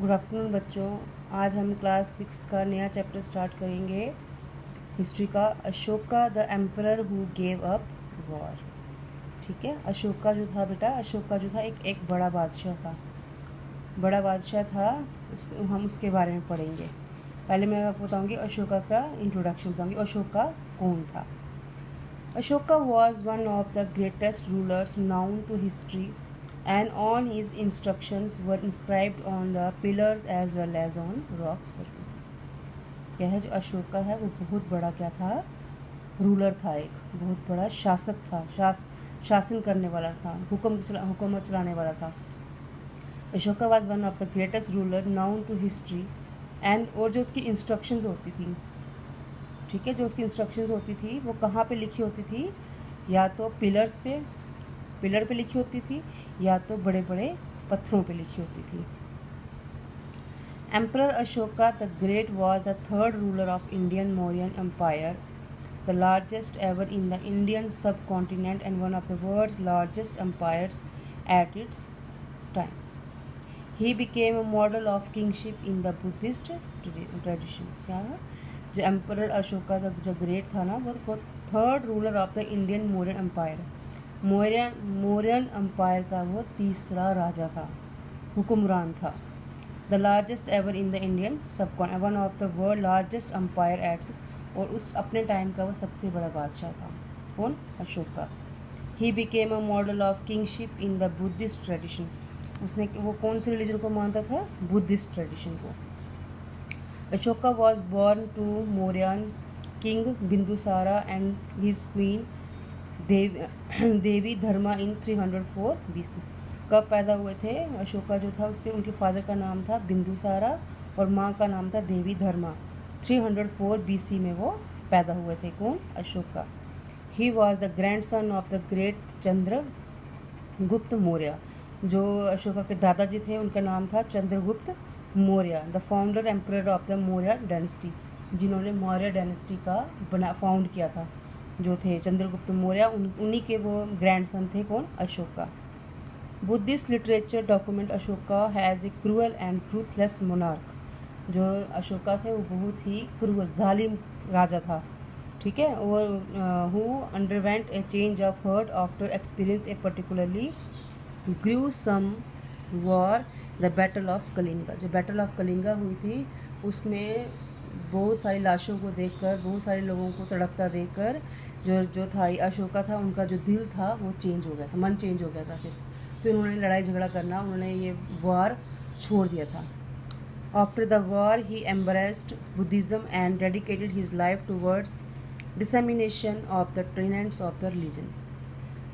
Good afternoon बच्चों। आज हम क्लास 6 का नया चैप्टर स्टार्ट करेंगे हिस्ट्री का। Ashoka the emperor who gave up war. ठीक है, अशोका जो था बेटा, अशोका जो था एक बड़ा बादशाह था। बड़ा बादशाह था, हम उसके बारे में पढ़ेंगे। पहले मैं आपको बताऊंगी अशोका का इंट्रोडक्शन बताऊंगी। अशोका कौन था? Ashoka was one of the greatest rulers known to history, and on his instructions were inscribed on the pillars as well as on rock surfaces. क्या है जो अशोका है वो बहुत बड़ा क्या था? रूलर था, एक बहुत बड़ा शासक था, शासन करने वाला था, हुकूमत चलाने वाला था। Ashoka was one of the greatest ruler known to history and, और जो उसकी इंस्ट्रक्शंस होती थी, ठीक है, जो उसकी इंस्ट्रक्शंस होती थी वो कहाँ पे लिखी होती थी? या तो पिलर पे लिखी होती थी, या तो बड़े बड़े पत्थरों पे लिखी होती थी। Emperor Ashoka the great was the third ruler of Indian Mauryan empire, the largest ever in the Indian subcontinent and one of the world's largest empires at its time. He became a model of kingship in the Buddhist traditions. क्या है? जो emperor Ashoka जो great था ना, वो third ruler of the Indian Mauryan empire, Mauryan empire का वो तीसरा राजा था, हुक्मरान था। The largest ever in the Indian sub one of the world largest empire its, और उस अपने टाइम का वो सबसे बड़ा बादशाह था। कौन? अशोका। ही became a model of kingship in the Buddhist tradition. उसने वो कौन से रिलीजन को मानता था? बुद्धिस्ट ट्रेडिशन को। Ashoka was born to Mauryan king Bindusara and his queen Devi Dharma in 304 BC। कब पैदा हुए थे अशोका? जो था उनके फादर का नाम था बिंदुसारा और माँ का नाम था देवी धर्मा। 304 BC में वो पैदा हुए थे। कौन? Ashoka. He was the grand son of the great Chandragupta Maurya. जो अशोका के दादाजी थे उनका नाम था Chandragupta Maurya, the founder emperor of the Maurya dynasty, जिन्होंने मौर्य डायनेस्टी का फाउंड किया था, जो थे चंद्रगुप्त मौर्य, उन्हीं के वो ग्रैंड सन थे। कौन? Ashoka. Buddhist literature document Ashoka has a cruel and truthless monarch. जो अशोका थे वो बहुत ही क्रूअल, जालिम राजा था। ठीक है, और who underwent A change of heart after experience A particularly gruesome war, the battle of Kalinga. जो बैटल ऑफ कलिंगा हुई थी उसमें बहुत सारी लाशों को देखकर, बहुत सारे लोगों को तड़पता देखकर जो था अशोका था, उनका जो दिल था वो चेंज हो गया था, मन चेंज हो गया था। फिर उन्होंने लड़ाई झगड़ा करना, उन्होंने ये वार छोड़ दिया था। After the war he embraced Buddhism and dedicated his life towards dissemination of the tenants of the religion.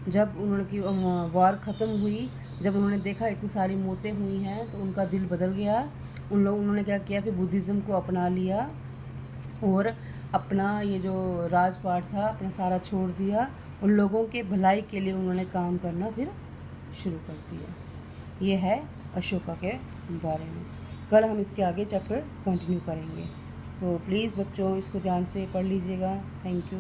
जब उन्होंने वार ख़त्म हुई, जब उन्होंने देखा इतनी सारी मौतें हुई हैं, तो उन्का दिल बदल गया। उन्होंने क्या किया? फिर बुद्धिज़्म को अपना लिया और अपना ये जो राजपाट था अपना सारा छोड़ दिया। उन लोगों के भलाई के लिए उन्होंने काम करना फिर शुरू कर दिया। ये है अशोका के बारे में। कल हम इसके आगे चैप्टर कंटिन्यू करेंगे, तो प्लीज़ बच्चों इसको ध्यान से पढ़ लीजिएगा। Thank you.